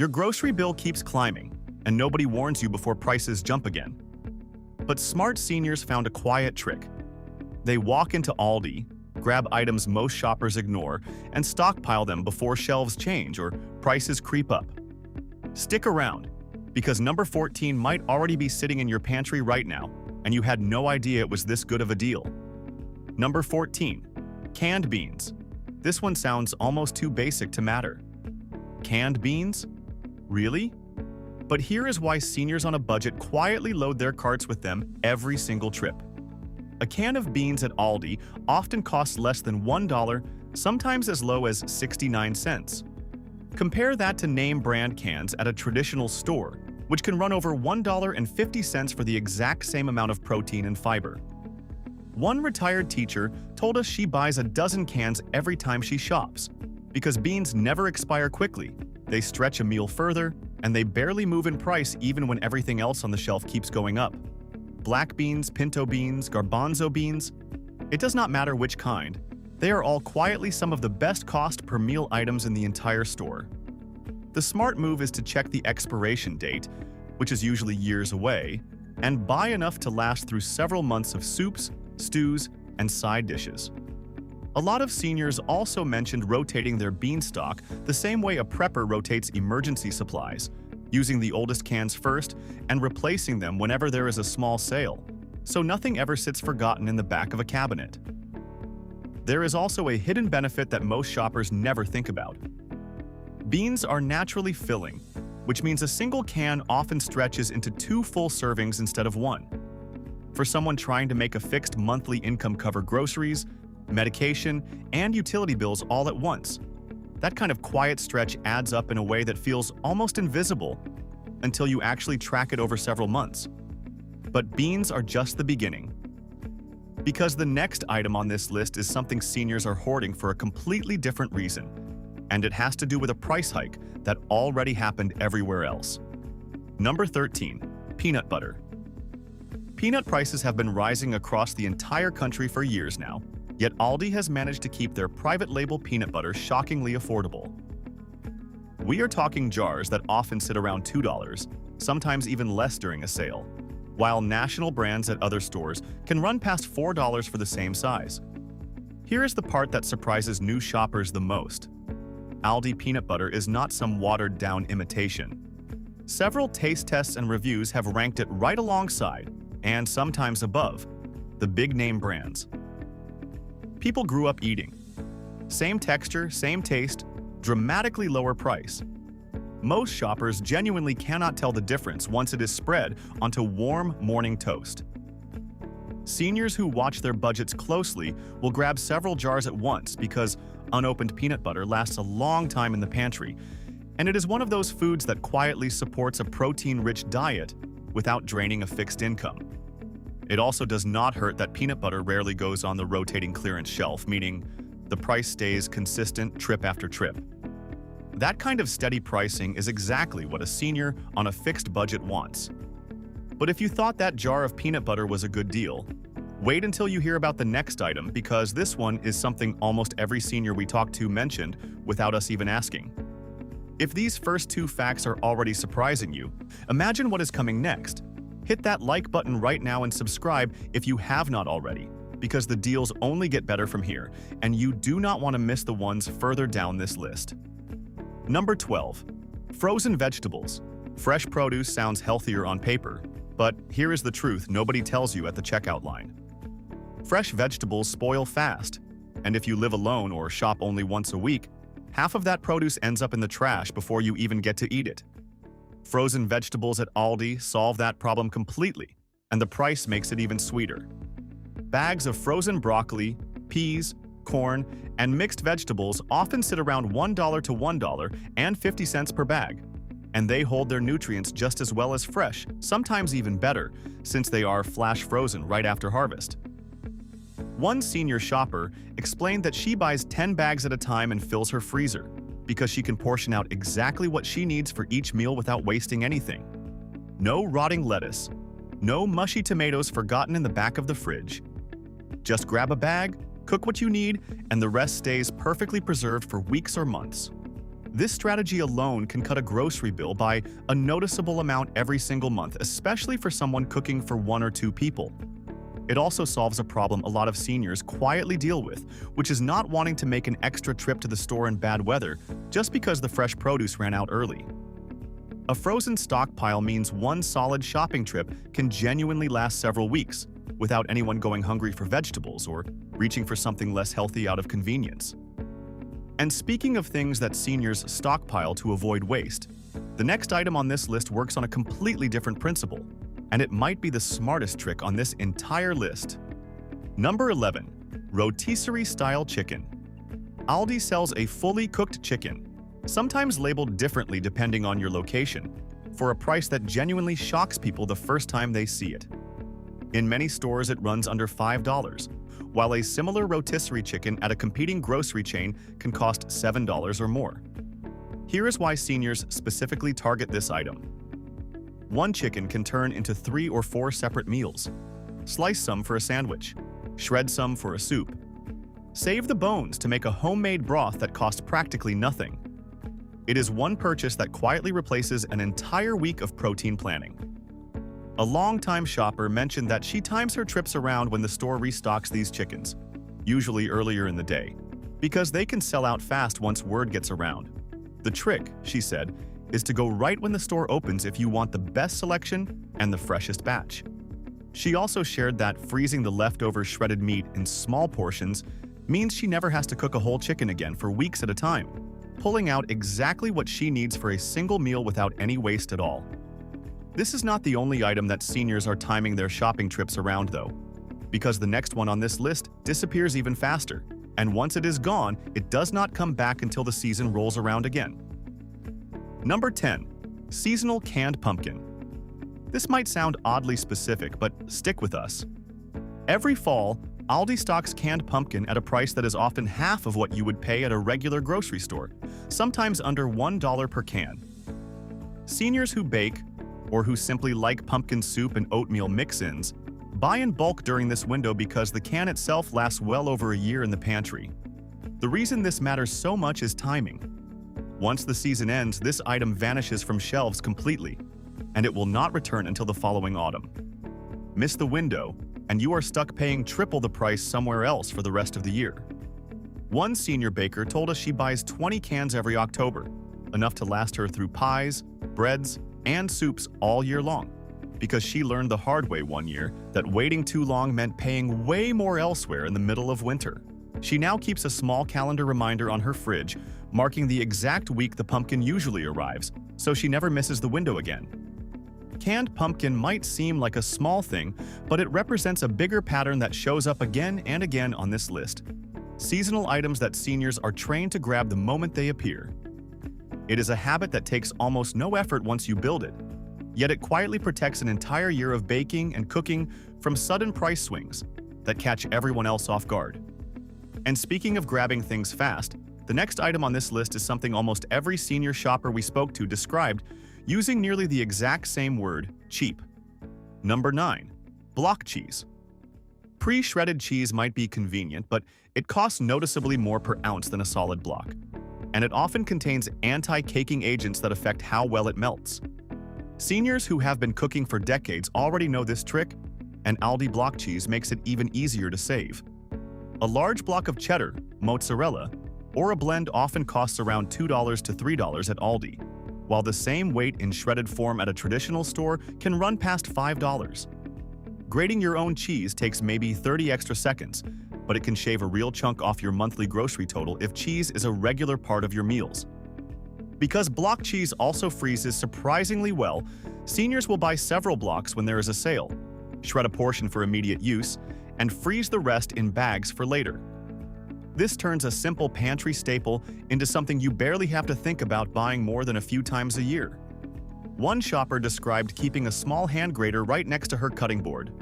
Your grocery bill keeps climbing, and nobody warns you before prices jump again. But smart seniors found a quiet trick. They walk into Aldi, grab items most shoppers ignore, and stockpile them before shelves change or prices creep up. Stick around, because number 14 might already be sitting in your pantry right now, and you had no idea it was this good of a deal. Number 14. Canned beans. This one sounds almost too basic to matter. Canned beans? Really? But here is why seniors on a budget quietly load their carts with them every single trip. A can of beans at Aldi often costs less than $1, sometimes as low as 69 cents. Compare that to name brand cans at a traditional store, which can run over $1.50 for the exact same amount of protein and fiber. One retired teacher told us she buys a dozen cans every time she shops, because beans never expire quickly, they stretch a meal further, and they barely move in price even when everything else on the shelf keeps going up. Black beans, pinto beans, garbanzo beans, it does not matter which kind. They are all quietly some of the best cost per meal items in the entire store. The smart move is to check the expiration date, which is usually years away, and buy enough to last through several months of soups, stews, and side dishes. A lot of seniors also mentioned rotating their bean stock the same way a prepper rotates emergency supplies, using the oldest cans first and replacing them whenever there is a small sale, so nothing ever sits forgotten in the back of a cabinet. There is also a hidden benefit that most shoppers never think about. Beans are naturally filling, which means a single can often stretches into 2 full servings instead of 1. For someone trying to make a fixed monthly income cover groceries, medication, and utility bills all at once, that kind of quiet stretch adds up in a way that feels almost invisible until you actually track it over several months. But beans are just the beginning. Because the next item on this list is something seniors are hoarding for a completely different reason, and it has to do with a price hike that already happened everywhere else. Number 13. Peanut butter. Peanut prices have been rising across the entire country for years now, yet Aldi has managed to keep their private label peanut butter shockingly affordable. We are talking jars that often sit around $2, sometimes even less during a sale, while national brands at other stores can run past $4 for the same size. Here is the part that surprises new shoppers the most. Aldi peanut butter is not some watered-down imitation. Several taste tests and reviews have ranked it right alongside, and sometimes above, the big-name brands. People grew up eating. Same texture, same taste, dramatically lower price. Most shoppers genuinely cannot tell the difference once it is spread onto warm morning toast. Seniors who watch their budgets closely will grab several jars at once because unopened peanut butter lasts a long time in the pantry, and it is one of those foods that quietly supports a protein-rich diet without draining a fixed income. It also does not hurt that peanut butter rarely goes on the rotating clearance shelf, meaning the price stays consistent trip after trip. That kind of steady pricing is exactly what a senior on a fixed budget wants. But if you thought that jar of peanut butter was a good deal, wait until you hear about the next item, because this one is something almost every senior we talked to mentioned without us even asking. If these first 2 facts are already surprising you, imagine what is coming next. Hit that like button right now and subscribe if you have not already, because the deals only get better from here, and you do not want to miss the ones further down this list. Number 12. Frozen vegetables. Fresh produce sounds healthier on paper, but here is the truth nobody tells you at the checkout line. Fresh vegetables spoil fast, and if you live alone or shop only once a week, half of that produce ends up in the trash before you even get to eat it. Frozen vegetables at Aldi solve that problem completely, and the price makes it even sweeter. Bags of frozen broccoli, peas, corn, and mixed vegetables often sit around $1 to $1.50 per bag, and they hold their nutrients just as well as fresh, sometimes even better, since they are flash frozen right after harvest. One senior shopper explained that she buys 10 bags at a time and fills her freezer, because she can portion out exactly what she needs for each meal without wasting anything. No rotting lettuce, no mushy tomatoes forgotten in the back of the fridge. Just grab a bag, cook what you need, and the rest stays perfectly preserved for weeks or months. This strategy alone can cut a grocery bill by a noticeable amount every single month, especially for someone cooking for 1 or 2 people. It also solves a problem a lot of seniors quietly deal with, which is not wanting to make an extra trip to the store in bad weather just because the fresh produce ran out early. A frozen stockpile means one solid shopping trip can genuinely last several weeks without anyone going hungry for vegetables or reaching for something less healthy out of convenience. And speaking of things that seniors stockpile to avoid waste, the next item on this list works on a completely different principle, and it might be the smartest trick on this entire list. Number 11. Rotisserie-style chicken. Aldi sells a fully cooked chicken, sometimes labeled differently depending on your location, for a price that genuinely shocks people the first time they see it. In many stores, it runs under $5, while a similar rotisserie chicken at a competing grocery chain can cost $7 or more. Here is why seniors specifically target this item. One chicken can turn into 3 or 4 separate meals. Slice some for a sandwich. Shred some for a soup. Save the bones to make a homemade broth that costs practically nothing. It is one purchase that quietly replaces an entire week of protein planning. A longtime shopper mentioned that she times her trips around when the store restocks these chickens, usually earlier in the day, because they can sell out fast once word gets around. The trick, she said, is to go right when the store opens if you want the best selection and the freshest batch. She also shared that freezing the leftover shredded meat in small portions means she never has to cook a whole chicken again for weeks at a time, pulling out exactly what she needs for a single meal without any waste at all. This is not the only item that seniors are timing their shopping trips around, though, because the next one on this list disappears even faster, and once it is gone, it does not come back until the season rolls around again. Number 10. Seasonal canned pumpkin. This might sound oddly specific, but stick with us. Every fall, Aldi stocks canned pumpkin at a price that is often half of what you would pay at a regular grocery store, sometimes under $1 per can. Seniors who bake, or who simply like pumpkin soup and oatmeal mix-ins, buy in bulk during this window because the can itself lasts well over a year in the pantry. The reason this matters so much is timing. Once the season ends, this item vanishes from shelves completely, and it will not return until the following autumn. Miss the window, and you are stuck paying triple the price somewhere else for the rest of the year. One senior baker told us she buys 20 cans every October, enough to last her through pies, breads, and soups all year long, because she learned the hard way one year that waiting too long meant paying way more elsewhere in the middle of winter. She now keeps a small calendar reminder on her fridge, marking the exact week the pumpkin usually arrives, so she never misses the window again. Canned pumpkin might seem like a small thing, but it represents a bigger pattern that shows up again and again on this list. Seasonal items that seniors are trained to grab the moment they appear. It is a habit that takes almost no effort once you build it, yet it quietly protects an entire year of baking and cooking from sudden price swings that catch everyone else off guard. And speaking of grabbing things fast, the next item on this list is something almost every senior shopper we spoke to described using nearly the exact same word, cheap. Number 9. Block cheese. Pre-shredded cheese might be convenient, but it costs noticeably more per ounce than a solid block, and it often contains anti-caking agents that affect how well it melts. Seniors who have been cooking for decades already know this trick, and Aldi block cheese makes it even easier to save. A large block of cheddar, mozzarella, or a blend often costs around $2 to $3 at Aldi, while the same weight in shredded form at a traditional store can run past $5. Grating your own cheese takes maybe 30 extra seconds, but it can shave a real chunk off your monthly grocery total if cheese is a regular part of your meals. Because block cheese also freezes surprisingly well, seniors will buy several blocks when there is a sale, shred a portion for immediate use, and freeze the rest in bags for later. This turns a simple pantry staple into something you barely have to think about buying more than a few times a year. One shopper described keeping a small hand grater right next to her cutting board,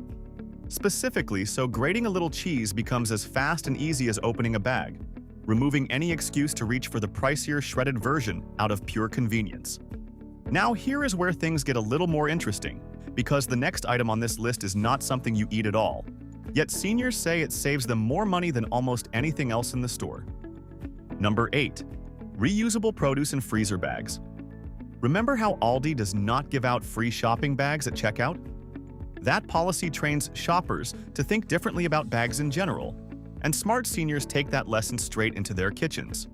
specifically so grating a little cheese becomes as fast and easy as opening a bag, removing any excuse to reach for the pricier shredded version out of pure convenience. Now here is where things get a little more interesting, because the next item on this list is not something you eat at all. Yet seniors say it saves them more money than almost anything else in the store. Number 8. Reusable produce and freezer bags. Remember how Aldi does not give out free shopping bags at checkout? That policy trains shoppers to think differently about bags in general, and smart seniors take that lesson straight into their kitchens.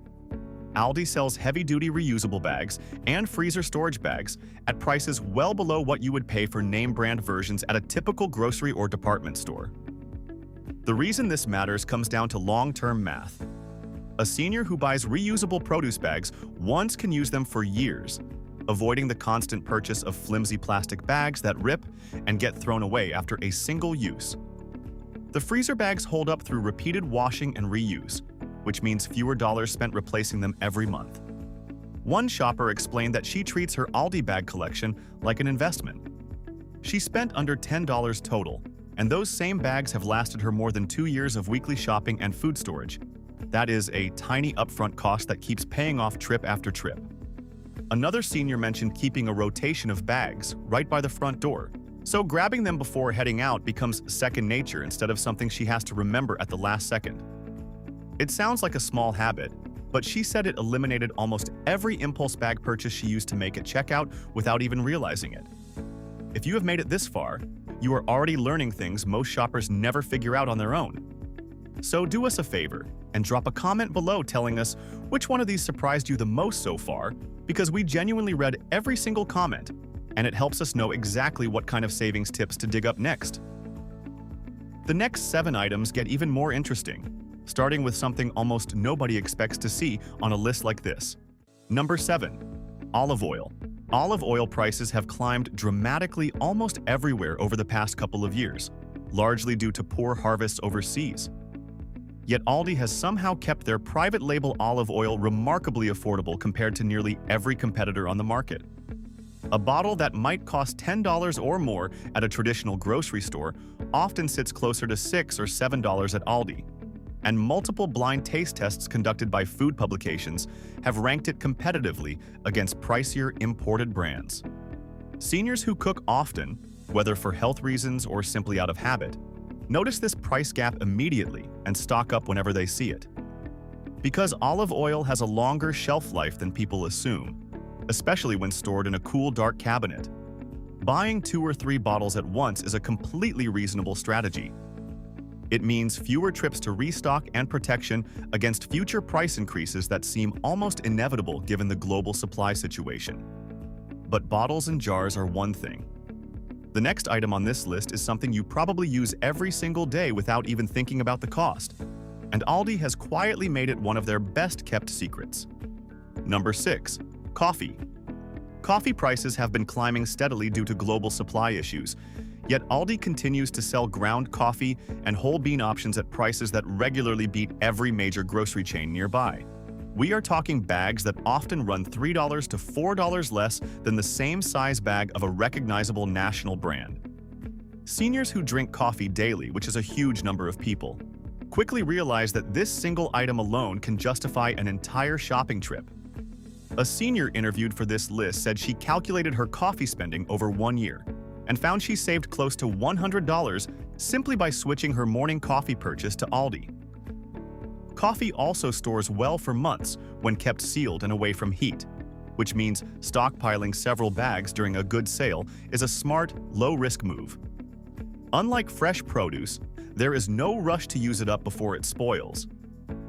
Aldi sells heavy-duty reusable bags and freezer storage bags at prices well below what you would pay for name-brand versions at a typical grocery or department store. The reason this matters comes down to long-term math. A senior who buys reusable produce bags once can use them for years, avoiding the constant purchase of flimsy plastic bags that rip and get thrown away after a single use. The freezer bags hold up through repeated washing and reuse, which means fewer dollars spent replacing them every month. One shopper explained that she treats her Aldi bag collection like an investment. She spent under $10 total, and those same bags have lasted her more than 2 years of weekly shopping and food storage. That is a tiny upfront cost that keeps paying off trip after trip. Another senior mentioned keeping a rotation of bags right by the front door, so grabbing them before heading out becomes second nature instead of something she has to remember at the last second. It sounds like a small habit, but she said it eliminated almost every impulse bag purchase she used to make at checkout without even realizing it. If you have made it this far, you are already learning things most shoppers never figure out on their own. So do us a favor and drop a comment below telling us which one of these surprised you the most so far, because we genuinely read every single comment, and it helps us know exactly what kind of savings tips to dig up next. The next 7 items get even more interesting, starting with something almost nobody expects to see on a list like this. Number 7. Olive oil. Olive oil prices have climbed dramatically almost everywhere over the past couple of years, largely due to poor harvests overseas. Yet Aldi has somehow kept their private label olive oil remarkably affordable compared to nearly every competitor on the market. A bottle that might cost $10 or more at a traditional grocery store often sits closer to $6 or $7 at Aldi, and multiple blind taste tests conducted by food publications have ranked it competitively against pricier imported brands. Seniors who cook often, whether for health reasons or simply out of habit, notice this price gap immediately and stock up whenever they see it. Because olive oil has a longer shelf life than people assume, especially when stored in a cool, dark cabinet, buying 2 or 3 bottles at once is a completely reasonable strategy. It means fewer trips to restock and protection against future price increases that seem almost inevitable given the global supply situation. But bottles and jars are one thing. The next item on this list is something you probably use every single day without even thinking about the cost, and Aldi has quietly made it one of their best-kept secrets. Number 6. Coffee. Coffee prices have been climbing steadily due to global supply issues, yet Aldi continues to sell ground coffee and whole bean options at prices that regularly beat every major grocery chain nearby. We are talking bags that often run $3 to $4 less than the same size bag of a recognizable national brand. Seniors who drink coffee daily, which is a huge number of people, quickly realize that this single item alone can justify an entire shopping trip. A senior interviewed for this list said she calculated her coffee spending over 1 year and found she saved close to $100 simply by switching her morning coffee purchase to Aldi. Coffee also stores well for months when kept sealed and away from heat, which means stockpiling several bags during a good sale is a smart, low-risk move. Unlike fresh produce, there is no rush to use it up before it spoils.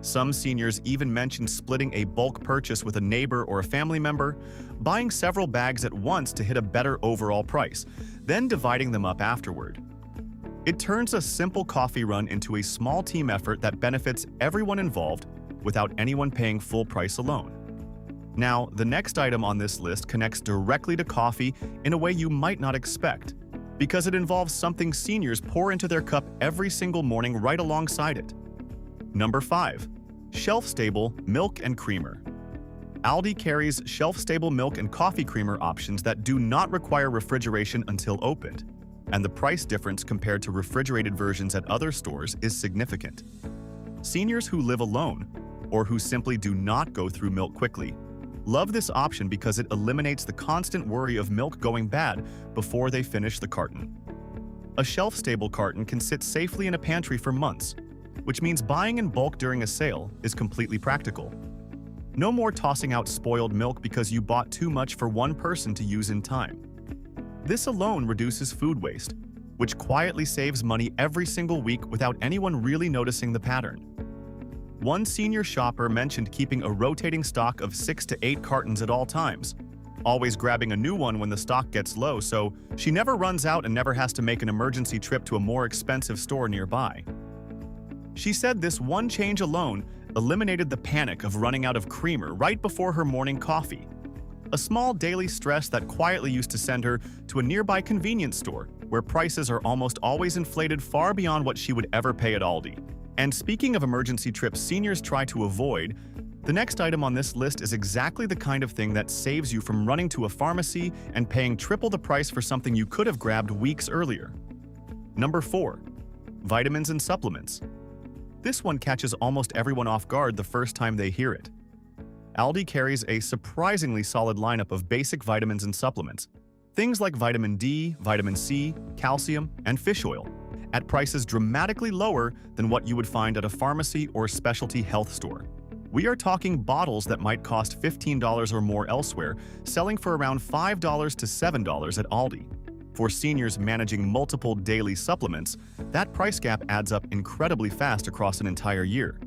Some seniors even mentioned splitting a bulk purchase with a neighbor or a family member, buying several bags at once to hit a better overall price, then dividing them up afterward. It turns a simple coffee run into a small team effort that benefits everyone involved without anyone paying full price alone. Now, the next item on this list connects directly to coffee in a way you might not expect, because it involves something seniors pour into their cup every single morning right alongside it. Number 5. Shelf-stable milk and creamer. Aldi carries shelf-stable milk and coffee creamer options that do not require refrigeration until opened, and the price difference compared to refrigerated versions at other stores is significant. Seniors who live alone, or who simply do not go through milk quickly, love this option because it eliminates the constant worry of milk going bad before they finish the carton. A shelf-stable carton can sit safely in a pantry for months, which means buying in bulk during a sale is completely practical. No more tossing out spoiled milk because you bought too much for one person to use in time. This alone reduces food waste, which quietly saves money every single week without anyone really noticing the pattern. One senior shopper mentioned keeping a rotating stock of 6 to 8 cartons at all times, always grabbing a new one when the stock gets low so she never runs out and never has to make an emergency trip to a more expensive store nearby. She said this one change alone eliminated the panic of running out of creamer right before her morning coffee, a small daily stress that quietly used to send her to a nearby convenience store where prices are almost always inflated far beyond what she would ever pay at Aldi. And speaking of emergency trips seniors try to avoid, the next item on this list is exactly the kind of thing that saves you from running to a pharmacy and paying triple the price for something you could have grabbed weeks earlier. Number 4. Vitamins and supplements. This one catches almost everyone off guard the first time they hear it. Aldi carries a surprisingly solid lineup of basic vitamins and supplements, things like vitamin D, vitamin C, calcium, and fish oil, at prices dramatically lower than what you would find at a pharmacy or specialty health store. We are talking bottles that might cost $15 or more elsewhere, selling for around $5 to $7 at Aldi. For seniors managing multiple daily supplements, that price gap adds up incredibly fast across an entire year.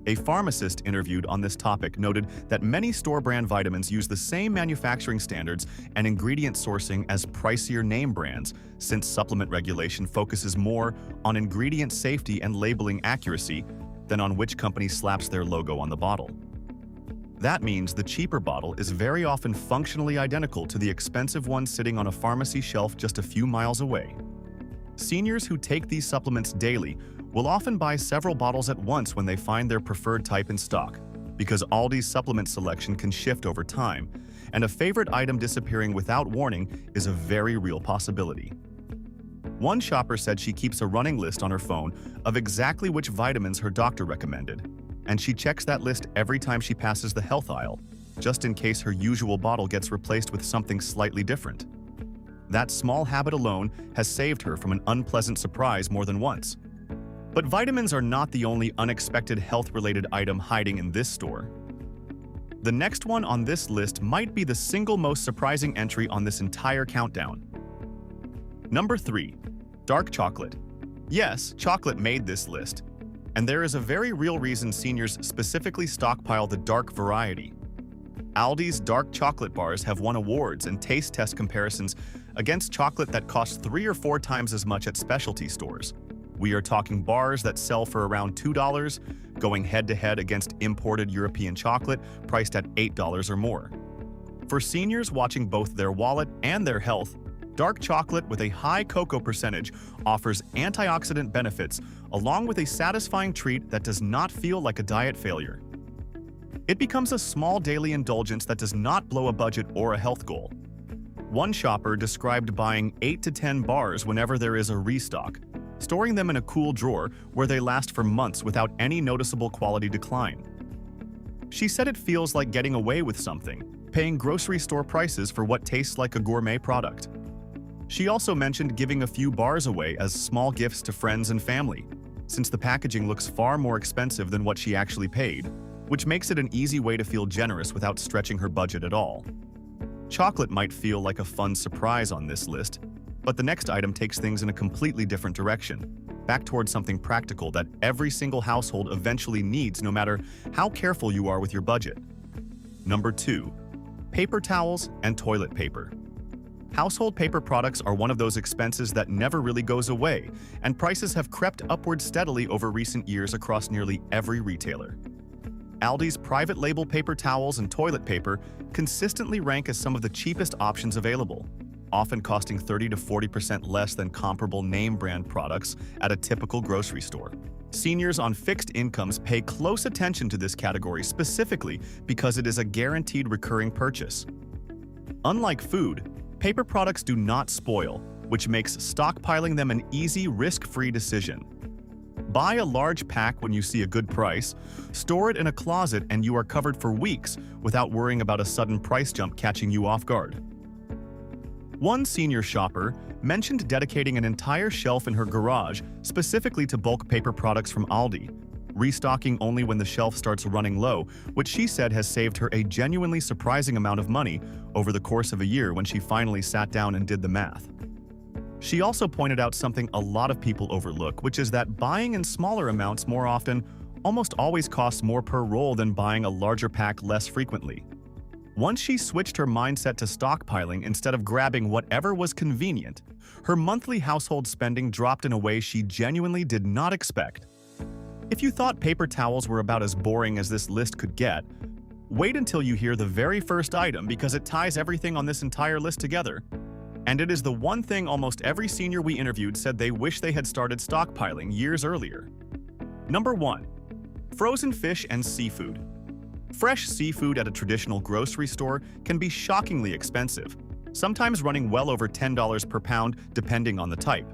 A pharmacist interviewed on this topic noted that many store-brand vitamins use the same manufacturing standards and ingredient sourcing as pricier name brands, since supplement regulation focuses more on ingredient safety and labeling accuracy than on which company slaps their logo on the bottle. That means the cheaper bottle is very often functionally identical to the expensive one sitting on a pharmacy shelf just a few miles away. Seniors who take these supplements daily will often buy several bottles at once when they find their preferred type in stock, because Aldi's supplement selection can shift over time, and a favorite item disappearing without warning is a very real possibility. One shopper said she keeps a running list on her phone of exactly which vitamins her doctor recommended, and she checks that list every time she passes the health aisle, just in case her usual bottle gets replaced with something slightly different. That small habit alone has saved her from an unpleasant surprise more than once. But vitamins are not the only unexpected health-related item hiding in this store. The next one on this list might be the single most surprising entry on this entire countdown. Number 3. Dark chocolate. Yes, chocolate made this list. And there is a very real reason seniors specifically stockpile the dark variety. Aldi's dark chocolate bars have won awards and taste test comparisons against chocolate that costs 3 or 4 times as much at specialty stores. We are talking bars that sell for around $2, going head-to-head against imported European chocolate priced at $8 or more. For seniors watching both their wallet and their health, dark chocolate with a high cocoa percentage offers antioxidant benefits along with a satisfying treat that does not feel like a diet failure. It becomes a small daily indulgence that does not blow a budget or a health goal. One shopper described buying 8 to 10 bars whenever there is a restock, storing them in a cool drawer where they last for months without any noticeable quality decline. She said it feels like getting away with something, paying grocery store prices for what tastes like a gourmet product. She also mentioned giving a few bars away as small gifts to friends and family, since the packaging looks far more expensive than what she actually paid, which makes it an easy way to feel generous without stretching her budget at all. Chocolate might feel like a fun surprise on this list, but the next item takes things in a completely different direction, back towards something practical that every single household eventually needs no matter how careful you are with your budget. Number 2. Paper towels and toilet paper. Household paper products are one of those expenses that never really goes away, and prices have crept upward steadily over recent years across nearly every retailer. Aldi's private label paper towels and toilet paper consistently rank as some of the cheapest options available, often costing 30 to 40% less than comparable name brand products at a typical grocery store. Seniors on fixed incomes pay close attention to this category specifically because it is a guaranteed recurring purchase. Unlike food, paper products do not spoil, which makes stockpiling them an easy, risk-free decision. Buy a large pack when you see a good price, store it in a closet, and you are covered for weeks without worrying about a sudden price jump catching you off guard. One senior shopper mentioned dedicating an entire shelf in her garage specifically to bulk paper products from Aldi, restocking only when the shelf starts running low, which she said has saved her a genuinely surprising amount of money over the course of a year when she finally sat down and did the math. She also pointed out something a lot of people overlook, which is that buying in smaller amounts more often almost always costs more per roll than buying a larger pack less frequently. Once she switched her mindset to stockpiling instead of grabbing whatever was convenient, her monthly household spending dropped in a way she genuinely did not expect. If you thought paper towels were about as boring as this list could get, wait until you hear the very first item because it ties everything on this entire list together. And it is the one thing almost every senior we interviewed said they wish they had started stockpiling years earlier. Number 1. Frozen fish and seafood. Fresh seafood at a traditional grocery store can be shockingly expensive, sometimes running well over $10 per pound depending on the type.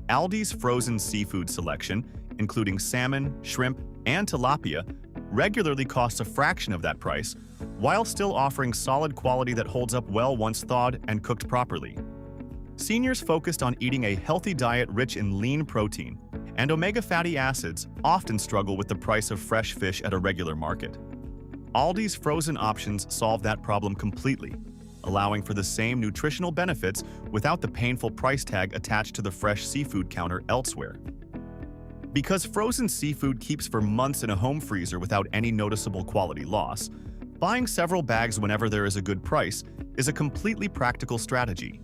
Aldi's frozen seafood selection, including salmon, shrimp, and tilapia, regularly costs a fraction of that price, while still offering solid quality that holds up well once thawed and cooked properly. Seniors focused on eating a healthy diet rich in lean protein and omega fatty acids often struggle with the price of fresh fish at a regular market. Aldi's frozen options solve that problem completely, allowing for the same nutritional benefits without the painful price tag attached to the fresh seafood counter elsewhere. Because frozen seafood keeps for months in a home freezer without any noticeable quality loss, buying several bags whenever there is a good price is a completely practical strategy.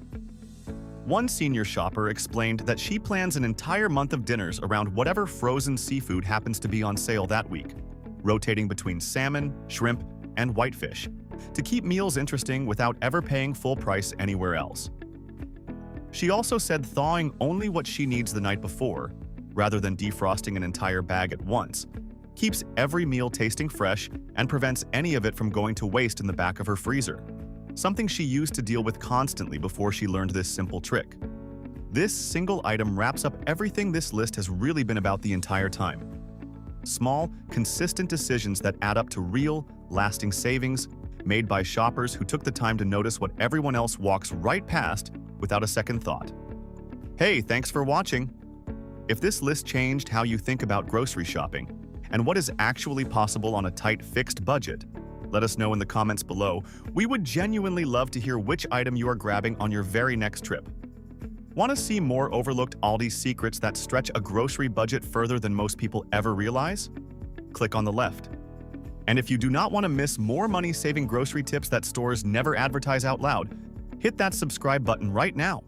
One senior shopper explained that she plans an entire month of dinners around whatever frozen seafood happens to be on sale that week, rotating between salmon, shrimp, and whitefish, to keep meals interesting without ever paying full price anywhere else. She also said thawing only what she needs the night before, rather than defrosting an entire bag at once, keeps every meal tasting fresh and prevents any of it from going to waste in the back of her freezer, something she used to deal with constantly before she learned this simple trick. This single item wraps up everything this list has really been about the entire time. Small, consistent decisions that add up to real, lasting savings made by shoppers who took the time to notice what everyone else walks right past without a second thought. Hey, thanks for watching! If this list changed how you think about grocery shopping and what is actually possible on a tight, fixed budget, let us know in the comments below. We would genuinely love to hear which item you are grabbing on your very next trip. Want to see more overlooked Aldi secrets that stretch a grocery budget further than most people ever realize? Click on the left. And if you do not want to miss more money-saving grocery tips that stores never advertise out loud, hit that subscribe button right now.